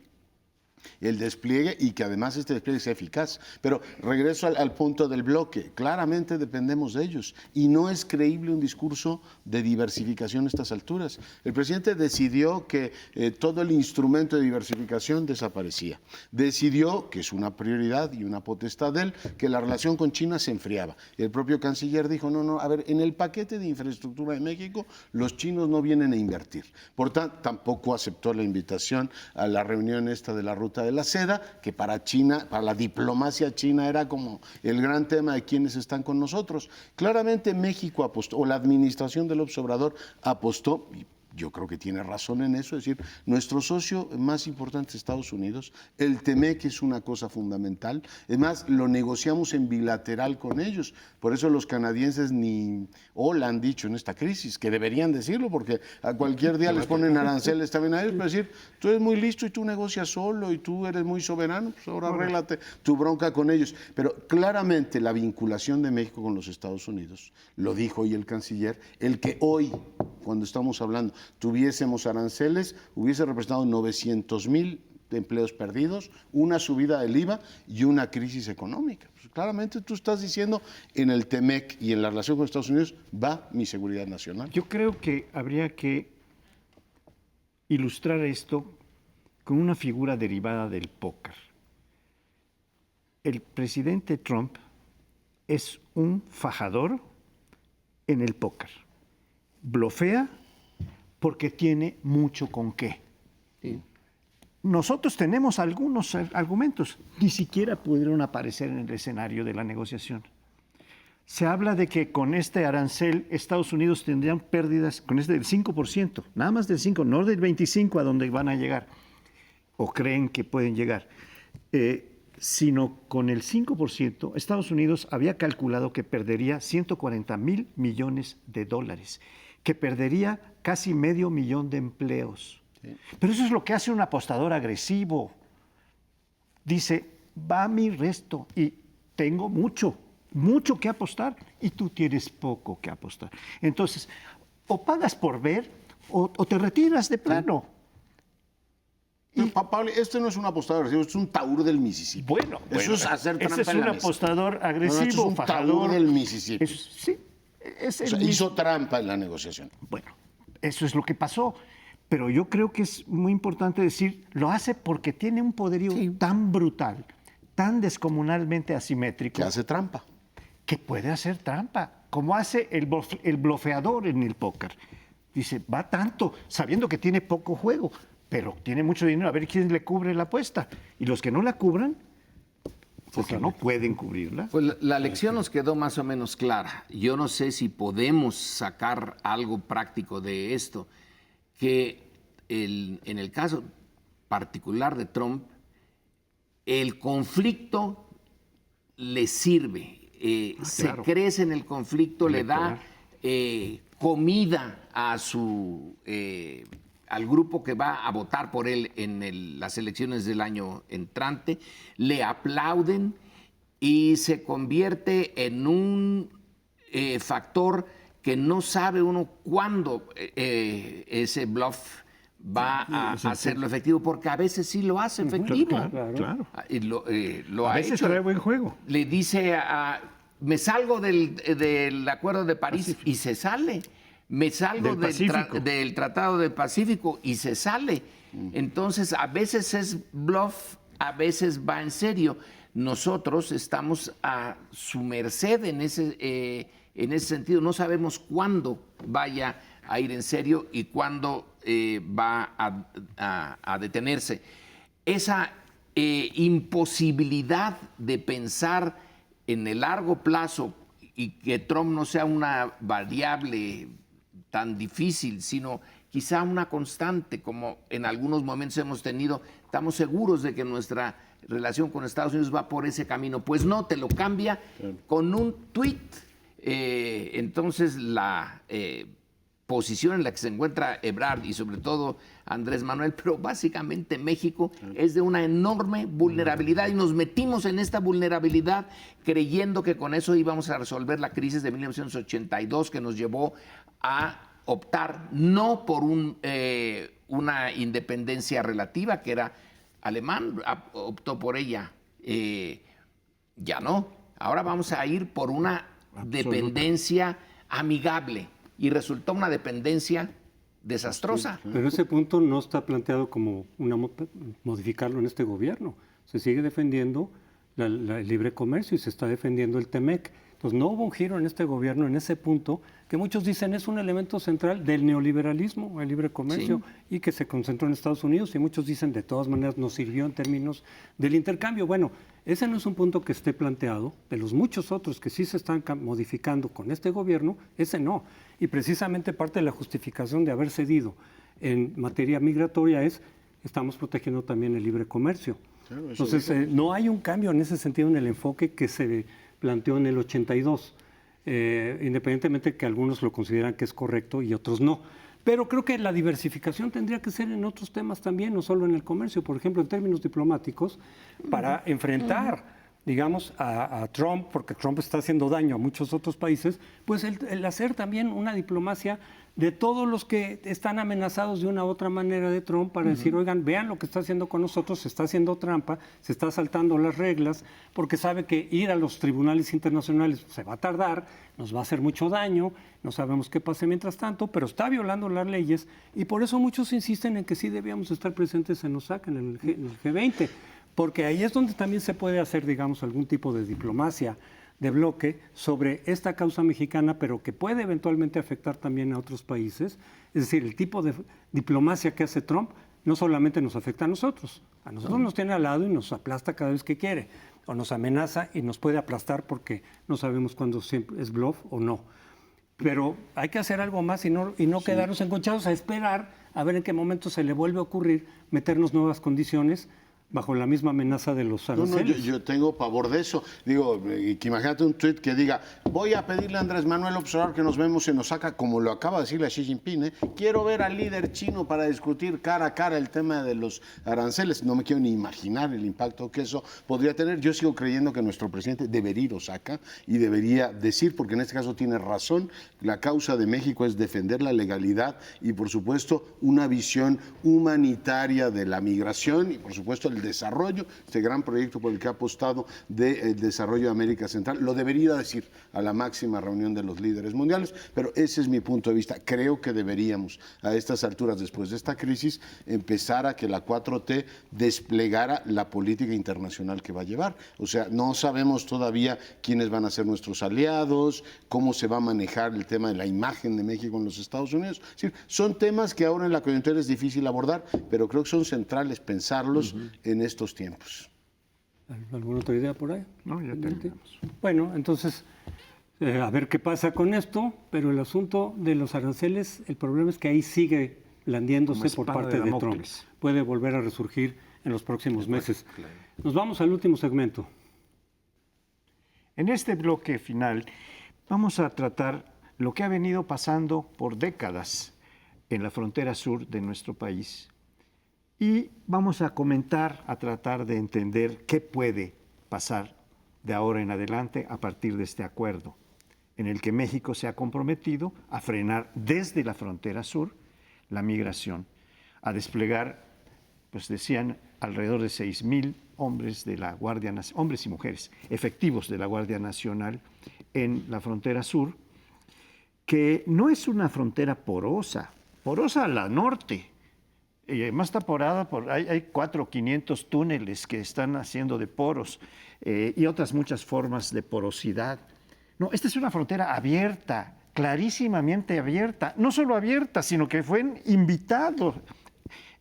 [SPEAKER 2] el despliegue y que además este despliegue sea eficaz. Pero regreso al punto del bloque. Claramente dependemos de ellos y no es creíble un discurso de diversificación a estas alturas. El presidente decidió que todo el instrumento de diversificación desaparecía. Decidió, que es una prioridad y una potestad de él, que la relación con China se enfriaba. El propio canciller dijo, no, a ver, en el paquete de infraestructura de México los chinos no vienen a invertir. Por tanto, tampoco aceptó la invitación a la reunión esta de la Ruta de la Seda, que para China, para la diplomacia china era como el gran tema de quienes están con nosotros. Claramente México apostó, o la administración del López Obrador apostó, y yo creo que tiene razón en eso, es decir, nuestro socio más importante es Estados Unidos, el TEMEC es una cosa fundamental, es más, lo negociamos en bilateral con ellos, por eso los canadienses ni hola han dicho en esta crisis, que deberían decirlo, porque a cualquier día les ponen aranceles también a ellos, pero decir, tú eres muy listo y tú negocias solo y tú eres muy soberano, pues ahora arréglate tu bronca con ellos. Pero claramente la vinculación de México con los Estados Unidos, lo dijo hoy el canciller, el que hoy, cuando estamos hablando, tuviésemos aranceles, hubiese representado 900,000 empleos perdidos, una subida del IVA y una crisis económica. Pues claramente tú estás diciendo, en el TEMEC y en la relación con Estados Unidos va mi seguridad nacional.
[SPEAKER 4] Yo creo que habría que ilustrar esto con una figura derivada del póker. El presidente Trump es un fajador en el póker. Blofea porque tiene mucho con qué. Sí. Nosotros tenemos algunos argumentos, ni siquiera pudieron aparecer en el escenario de la negociación. Se habla de que con este arancel Estados Unidos tendrían pérdidas, con este del 5%, nada más del 5%, no del 25% a donde van a llegar, o creen que pueden llegar, sino con el 5%, Estados Unidos había calculado que perdería 140,000 millones de dólares, que perdería casi 500,000 de empleos. Sí. Pero eso es lo que hace un apostador agresivo. Dice, va mi resto y tengo mucho que apostar y tú tienes poco que apostar. Entonces, o pagas por ver o te retiras de plano.
[SPEAKER 2] Sí. Pablo, este no es un apostador agresivo, es un taur del Mississippi.
[SPEAKER 4] Bueno,
[SPEAKER 2] eso es hacer trampa
[SPEAKER 4] ese es un apostador agresivo,
[SPEAKER 2] es un taur del Mississippi.
[SPEAKER 4] Sí.
[SPEAKER 2] Hizo trampa en la negociación.
[SPEAKER 4] Bueno, eso es lo que pasó. Pero yo creo que es muy importante decir, lo hace porque tiene un poderío tan brutal, tan descomunalmente asimétrico.
[SPEAKER 2] Que hace trampa.
[SPEAKER 4] Que puede hacer trampa, como hace el blofeador en el póker. Dice, va tanto, sabiendo que tiene poco juego, pero tiene mucho dinero, a ver quién le cubre la apuesta. Y los que no la cubran, porque no pueden cubrirla.
[SPEAKER 1] Pues la lección nos quedó más o menos clara. Yo no sé si podemos sacar algo práctico de esto, que en el caso particular de Trump, el conflicto le sirve, se
[SPEAKER 4] claro.
[SPEAKER 1] crece en el conflicto, le da
[SPEAKER 4] Electoral.
[SPEAKER 1] comida a al grupo que va a votar por él en las elecciones del año entrante, le aplauden y se convierte en un factor que no sabe uno cuándo ese bluff va a hacerlo efectivo, porque a veces sí lo hace efectivo.
[SPEAKER 4] Claro.
[SPEAKER 1] Y lo
[SPEAKER 4] A
[SPEAKER 1] ha
[SPEAKER 4] veces
[SPEAKER 1] hecho.
[SPEAKER 4] trae buen juego.
[SPEAKER 1] Le dice me salgo del Acuerdo de París y se sale. Me salgo del Tratado del Pacífico y se sale. Entonces, a veces es bluff, a veces va en serio. Nosotros estamos a su merced en ese sentido. No sabemos cuándo vaya a ir en serio y cuándo va a detenerse. Esa imposibilidad de pensar en el largo plazo y que Trump no sea una variable tan difícil, sino quizá una constante, como en algunos momentos hemos tenido. Estamos seguros de que nuestra relación con Estados Unidos va por ese camino. Pues no, te lo cambia con un tuit. Entonces, la posición en la que se encuentra Ebrard y sobre todo Andrés Manuel, pero básicamente México, es de una enorme vulnerabilidad y nos metimos en esta vulnerabilidad creyendo que con eso íbamos a resolver la crisis de 1982 que nos llevó a optar no por una independencia relativa, que era alemán, optó por ella. Ya no. Ahora vamos a ir por una dependencia amigable y resultó una dependencia desastrosa.
[SPEAKER 3] Pero ese punto no está planteado como modificarlo en este gobierno. Se sigue defendiendo el libre comercio y se está defendiendo el TEMEC. Entonces no hubo un giro en este gobierno en ese punto, que muchos dicen es un elemento central del neoliberalismo, el libre comercio, y que se concentró en Estados Unidos, y muchos dicen de todas maneras nos sirvió en términos del intercambio. Bueno, ese no es un punto que esté planteado, de los muchos otros que sí se están modificando con este gobierno, ese no. Y precisamente parte de la justificación de haber cedido en materia migratoria es, estamos protegiendo también el libre comercio. Claro, entonces, no hay un cambio en ese sentido en el enfoque que se planteó en el 82, independientemente que algunos lo consideran que es correcto y otros no. Pero creo que la diversificación tendría que ser en otros temas también, no solo en el comercio. Por ejemplo, en términos diplomáticos, para enfrentar, digamos, a Trump, porque Trump está haciendo daño a muchos otros países, pues el hacer también una diplomacia de todos los que están amenazados de una u otra manera de Trump para decir, oigan, vean lo que está haciendo con nosotros, se está haciendo trampa, se está saltando las reglas, porque sabe que ir a los tribunales internacionales se va a tardar, nos va a hacer mucho daño, no sabemos qué pase mientras tanto, pero está violando las leyes y por eso muchos insisten en que sí debíamos estar presentes en OSAC, en el G20, porque ahí es donde también se puede hacer, digamos, algún tipo de diplomacia de bloque sobre esta causa mexicana, pero que puede eventualmente afectar también a otros países. Es decir, el tipo de diplomacia que hace Trump no solamente nos afecta a nosotros nos tiene al lado y nos aplasta cada vez que quiere, o nos amenaza y nos puede aplastar porque no sabemos cuándo es bluff o no. Pero hay que hacer algo más y no quedarnos enconchados a esperar a ver en qué momento se le vuelve a ocurrir meternos nuevas condiciones bajo la misma amenaza de los aranceles.
[SPEAKER 2] No, yo tengo pavor de eso. Digo, que imagínate un tuit que diga, voy a pedirle a Andrés Manuel López Obrador que nos vemos en Osaka, como lo acaba de decirle a Xi Jinping, quiero ver al líder chino para discutir cara a cara el tema de los aranceles. No me quiero ni imaginar el impacto que eso podría tener. Yo sigo creyendo que nuestro presidente debería ir a Osaka y debería decir, porque en este caso tiene razón, la causa de México es defender la legalidad y, por supuesto, una visión humanitaria de la migración y, por supuesto, el del desarrollo, este gran proyecto por el que ha apostado del desarrollo de América Central. Lo debería decir a la máxima reunión de los líderes mundiales, pero ese es mi punto de vista. Creo que deberíamos, a estas alturas, después de esta crisis, empezar a que la 4T desplegara la política internacional que va a llevar. O sea, no sabemos todavía quiénes van a ser nuestros aliados, cómo se va a manejar el tema de la imagen de México en los Estados Unidos. Es decir, son temas que ahora en la coyuntura es difícil abordar, pero creo que son centrales pensarlos en estos tiempos.
[SPEAKER 3] ¿Alguna otra idea por ahí?
[SPEAKER 4] No, ya terminamos.
[SPEAKER 3] Bueno, entonces, a ver qué pasa con esto, pero el asunto de los aranceles, el problema es que ahí sigue blandiéndose
[SPEAKER 4] Como
[SPEAKER 3] por
[SPEAKER 4] espada
[SPEAKER 3] parte
[SPEAKER 4] de
[SPEAKER 3] de Trump.
[SPEAKER 4] Damocles.
[SPEAKER 3] Puede volver a resurgir en los próximos meses. Nos vamos al último segmento.
[SPEAKER 4] En este bloque final vamos a tratar lo que ha venido pasando por décadas en la frontera sur de nuestro país y vamos a comentar, a tratar de entender qué puede pasar de ahora en adelante a partir de este acuerdo en el que México se ha comprometido a frenar desde la frontera sur la migración, a desplegar, pues decían, alrededor de 6,000 hombres de la Guardia Nacional, hombres y mujeres efectivos de la Guardia Nacional en la frontera sur, que no es una frontera porosa a la norte. Y además está porada hay 400 o 500 túneles que están haciendo de poros y otras muchas formas de porosidad. No, esta es una frontera abierta, clarísimamente abierta. No solo abierta, sino que fue invitado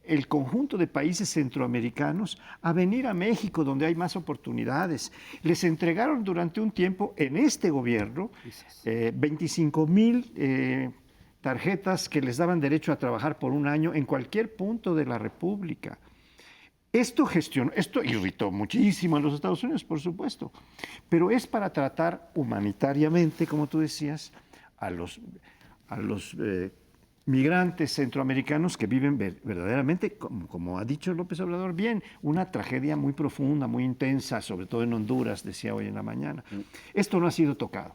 [SPEAKER 4] el conjunto de países centroamericanos a venir a México, donde hay más oportunidades. Les entregaron durante un tiempo en este gobierno 25,000 tarjetas que les daban derecho a trabajar por un año en cualquier punto de la República. Esto irritó muchísimo a los Estados Unidos, por supuesto, pero es para tratar humanitariamente, como tú decías, a los migrantes centroamericanos que viven verdaderamente, como ha dicho López Obrador, bien, una tragedia muy profunda, muy intensa, sobre todo en Honduras, decía hoy en la mañana. Esto no ha sido tocado.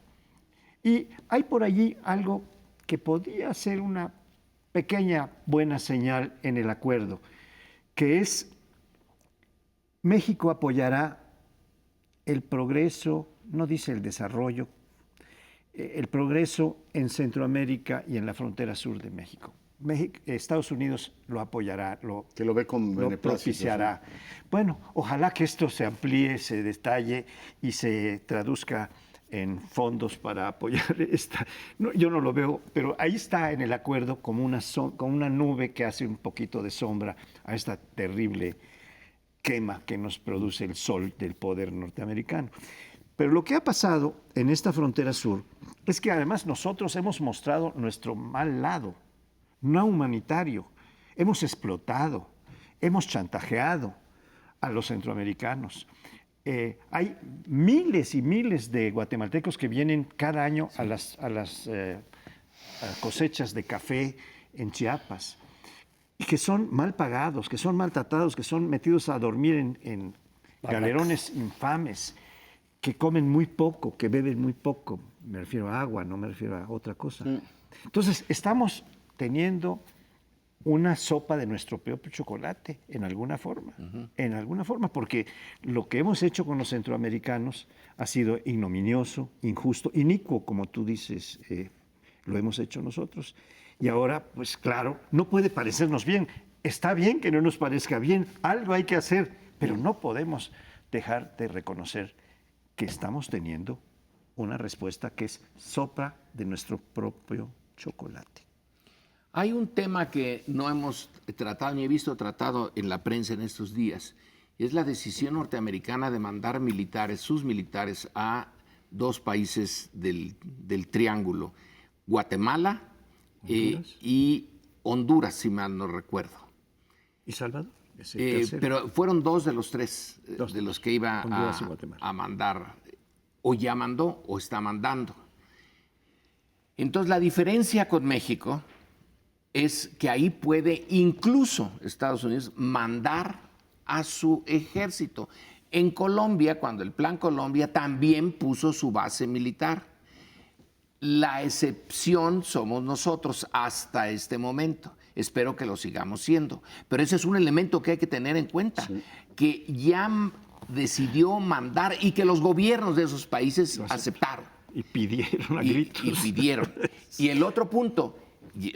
[SPEAKER 4] Y hay por allí algo que podría ser una pequeña buena señal en el acuerdo, que es México apoyará el progreso, no dice el desarrollo, el progreso en Centroamérica y en la frontera sur de México. Estados Unidos lo apoyará,
[SPEAKER 2] que lo ve con
[SPEAKER 4] lo
[SPEAKER 2] beneplácito,
[SPEAKER 4] propiciará.
[SPEAKER 2] ¿sí?
[SPEAKER 4] Bueno, ojalá que esto se amplíe, se detalle y se traduzca en fondos para apoyar esta. No, yo no lo veo, pero ahí está en el acuerdo como una nube que hace un poquito de sombra a esta terrible quema que nos produce el sol del poder norteamericano. Pero lo que ha pasado en esta frontera sur es que además nosotros hemos mostrado nuestro mal lado, no humanitario. Hemos explotado, hemos chantajeado a los centroamericanos. Hay miles y miles de guatemaltecos que vienen cada año a las cosechas de café en Chiapas y que son mal pagados, que son maltratados, que son metidos a dormir en galerones infames, que comen muy poco, que beben muy poco. Me refiero a agua, no me refiero a otra cosa. Entonces, estamos teniendo una sopa de nuestro propio chocolate, en alguna forma, porque lo que hemos hecho con los centroamericanos ha sido ignominioso, injusto, inicuo, como tú dices, lo hemos hecho nosotros. Y ahora, pues claro, no puede parecernos bien. Está bien que no nos parezca bien, algo hay que hacer, pero no podemos dejar de reconocer que estamos teniendo una respuesta que es sopa de nuestro propio chocolate.
[SPEAKER 1] Hay un tema que no hemos tratado, ni he visto tratado en la prensa en estos días, es la decisión norteamericana de mandar sus militares a dos países del Triángulo, Guatemala y Honduras, si mal no recuerdo.
[SPEAKER 4] ¿Y Salvador?
[SPEAKER 1] Pero fueron dos de los tres de los que iba a mandar, o ya mandó o está mandando. Entonces la diferencia con México es que ahí puede incluso Estados Unidos mandar a su ejército. En Colombia, cuando el Plan Colombia también puso su base militar. La excepción somos nosotros hasta este momento. espero que lo sigamos siendo. Pero ese es un elemento que hay que tener en cuenta, que ya decidió mandar y que los gobiernos de esos países aceptaron.
[SPEAKER 4] Y pidieron a gritos.
[SPEAKER 1] Y pidieron. Y el otro punto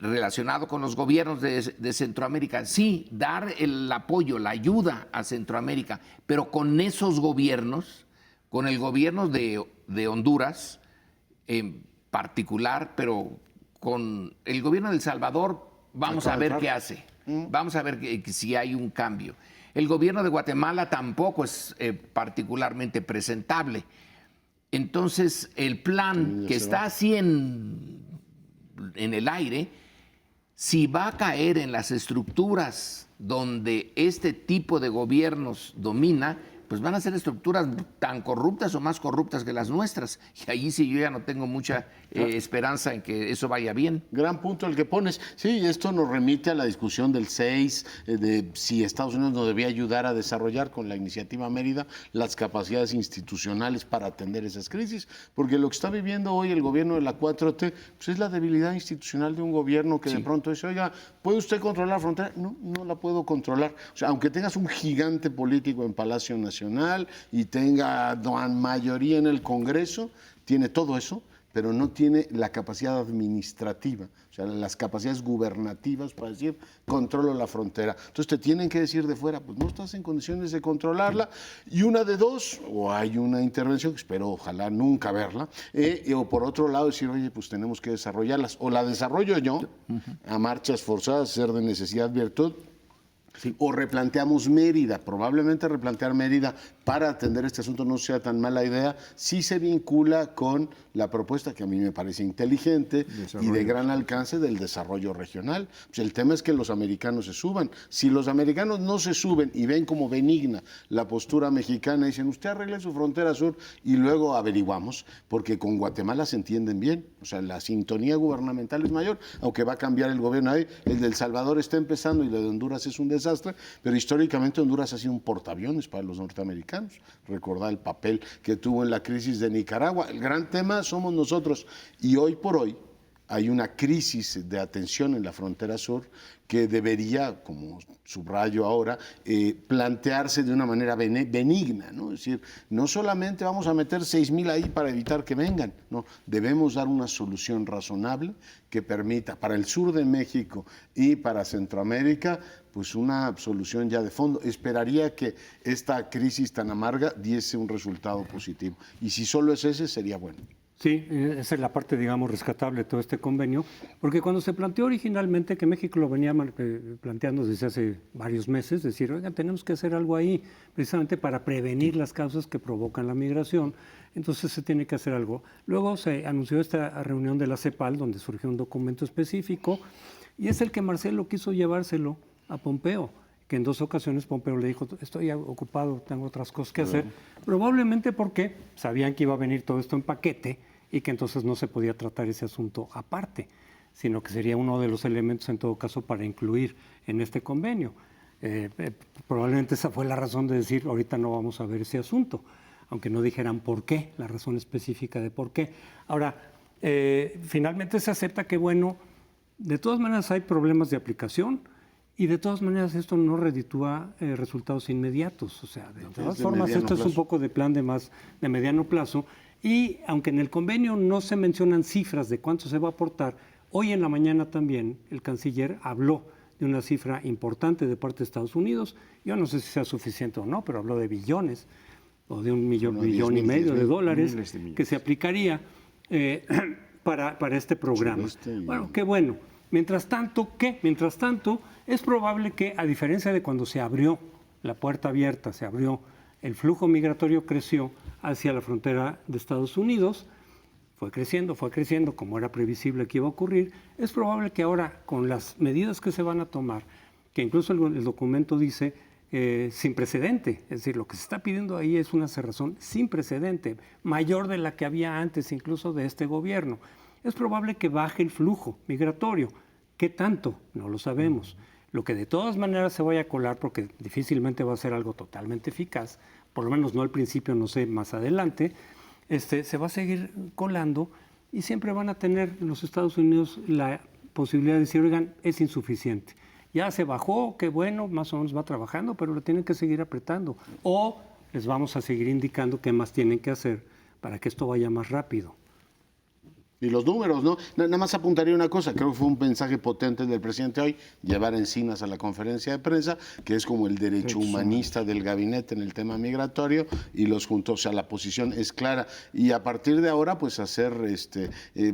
[SPEAKER 1] relacionado con los gobiernos de Centroamérica, sí, dar el apoyo, la ayuda a Centroamérica, pero con esos gobiernos, con el gobierno de Honduras en particular, pero con el gobierno de El Salvador, vamos a ver qué hace. Vamos a ver si hay un cambio. El gobierno de Guatemala tampoco es particularmente presentable. Entonces, el plan que está así en el aire, si va a caer en las estructuras donde este tipo de gobiernos domina, pues van a ser estructuras tan corruptas o más corruptas que las nuestras. Y allí sí yo ya no tengo mucha esperanza en que eso vaya bien.
[SPEAKER 2] Gran punto el que pones. Sí, esto nos remite a la discusión del 6, de si Estados Unidos nos debía ayudar a desarrollar con la iniciativa Mérida las capacidades institucionales para atender esas crisis, porque lo que está viviendo hoy el gobierno de la 4T pues es la debilidad institucional de un gobierno que de pronto dice, oiga, ¿puede usted controlar la frontera? No, no la puedo controlar. O sea, aunque tengas un gigante político en Palacio Nacional y tenga mayoría en el Congreso, tiene todo eso, pero no tiene la capacidad administrativa, o sea, las capacidades gubernativas para decir, controlo la frontera. Entonces te tienen que decir de fuera, pues no estás en condiciones de controlarla, y una de dos, o hay una intervención, que espero ojalá nunca verla, o por otro lado decir, oye, pues tenemos que desarrollarlas, o la desarrollo yo, a marchas forzadas, ser de necesidad virtud, sí. O replanteamos Mérida, probablemente replantear Mérida para atender este asunto no sea tan mala idea, si se vincula con la propuesta que a mí me parece inteligente y de gran alcance del desarrollo regional. Pues el tema es que los americanos se suban. Si los americanos no se suben y ven como benigna la postura mexicana, dicen, usted arregle su frontera sur y luego averiguamos, porque con Guatemala se entienden bien, o sea, la sintonía gubernamental es mayor, aunque va a cambiar el gobierno ahí. El de El Salvador está empezando y el de Honduras es un desastre, pero históricamente Honduras ha sido un portaaviones para los norteamericanos. Recordar el papel que tuvo en la crisis de Nicaragua. El gran tema somos nosotros, y hoy por hoy hay una crisis de atención en la frontera sur que debería, como subrayo ahora, plantearse de una manera benigna, ¿no? Es decir, no solamente vamos a meter 6,000 ahí para evitar que vengan, no, debemos dar una solución razonable que permita para el sur de México y para Centroamérica pues una solución ya de fondo. Esperaría que esta crisis tan amarga diese un resultado positivo, y si solo es ese, sería bueno.
[SPEAKER 3] Sí, esa es la parte, digamos, rescatable de todo este convenio, porque cuando se planteó originalmente, que México lo venía planteando desde hace varios meses, decir, oigan, tenemos que hacer algo ahí, precisamente para prevenir las causas que provocan la migración, entonces se tiene que hacer algo. Luego se anunció esta reunión de la CEPAL, donde surgió un documento específico, y es el que Marcelo quiso llevárselo a Pompeo, que en 2 ocasiones Pompeo le dijo, estoy ocupado, tengo otras cosas que hacer, probablemente porque sabían que iba a venir todo esto en paquete y que entonces no se podía tratar ese asunto aparte, sino que sería uno de los elementos en todo caso para incluir en este convenio. Probablemente esa fue la razón de decir, ahorita no vamos a ver ese asunto, aunque no dijeran por qué, la razón específica de por qué. Ahora, finalmente se acepta que, bueno, de todas maneras hay problemas de aplicación, y de todas maneras esto no reditúa resultados inmediatos. O sea, de todas formas esto es un poco de plan de mediano plazo. Y aunque en el convenio no se mencionan cifras de cuánto se va a aportar, hoy en la mañana también el canciller habló de una cifra importante de parte de Estados Unidos. Yo no sé si sea suficiente o no, pero habló de billones o de un millón y medio de dólares que se aplicaría para este programa. Bueno, qué bueno. Mientras tanto, es probable que, a diferencia de cuando se abrió la puerta abierta, se abrió, el flujo migratorio creció hacia la frontera de Estados Unidos, fue creciendo, como era previsible que iba a ocurrir, es probable que ahora, con las medidas que se van a tomar, que incluso el documento dice sin precedente, es decir, lo que se está pidiendo ahí es una cerrazón sin precedente, mayor de la que había antes incluso de este gobierno. Es probable que baje el flujo migratorio. ¿Qué tanto? No lo sabemos. Lo que de todas maneras se vaya a colar, porque difícilmente va a ser algo totalmente eficaz, por lo menos no al principio, no sé, más adelante, se va a seguir colando y siempre van a tener los Estados Unidos la posibilidad de decir, oigan, es insuficiente. Ya se bajó, qué bueno, más o menos va trabajando, pero lo tienen que seguir apretando. O les vamos a seguir indicando qué más tienen que hacer para que esto vaya más rápido.
[SPEAKER 2] Y los números, ¿no? Nada más apuntaría una cosa, creo que fue un mensaje potente del presidente hoy, llevar Encinas a la conferencia de prensa, que es como el derecho humanista del gabinete en el tema migratorio, y los juntó, o sea, la posición es clara. Y a partir de ahora, pues hacer,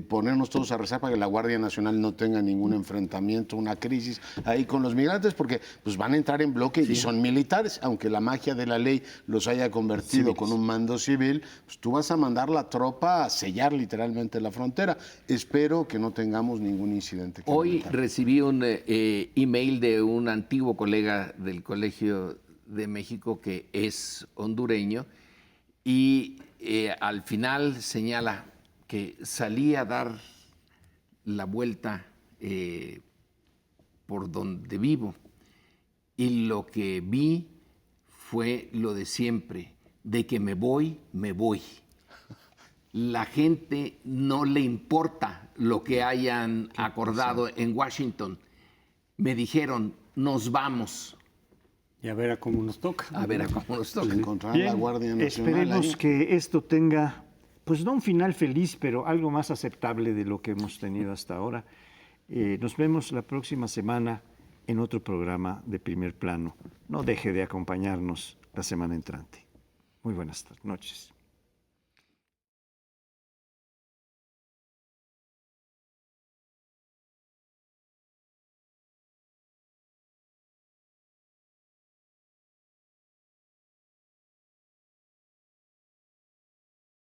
[SPEAKER 2] ponernos todos a rezar para que la Guardia Nacional no tenga ningún enfrentamiento, una crisis ahí con los migrantes, porque pues van a entrar en bloque y son militares, aunque la magia de la ley los haya convertido con un mando civil, pues tú vas a mandar la tropa a sellar literalmente la frontera. Espero que no tengamos ningún incidente.
[SPEAKER 1] Hoy recibí un email de un antiguo colega del Colegio de México que es hondureño y al final señala que salí a dar la vuelta por donde vivo y lo que vi fue lo de siempre, de que me voy, me voy. La gente no le importa lo que hayan acordado en Washington. Me dijeron, nos vamos.
[SPEAKER 3] Y a ver a cómo nos toca.
[SPEAKER 1] A ver a cómo nos toca.
[SPEAKER 2] Encontrar la Guardia Nacional
[SPEAKER 4] esperemos
[SPEAKER 2] ahí.
[SPEAKER 4] que esto tenga, pues no un final feliz, pero algo más aceptable de lo que hemos tenido hasta ahora. Nos vemos la próxima semana en otro programa de Primer Plano. No deje de acompañarnos la semana entrante. Muy buenas noches.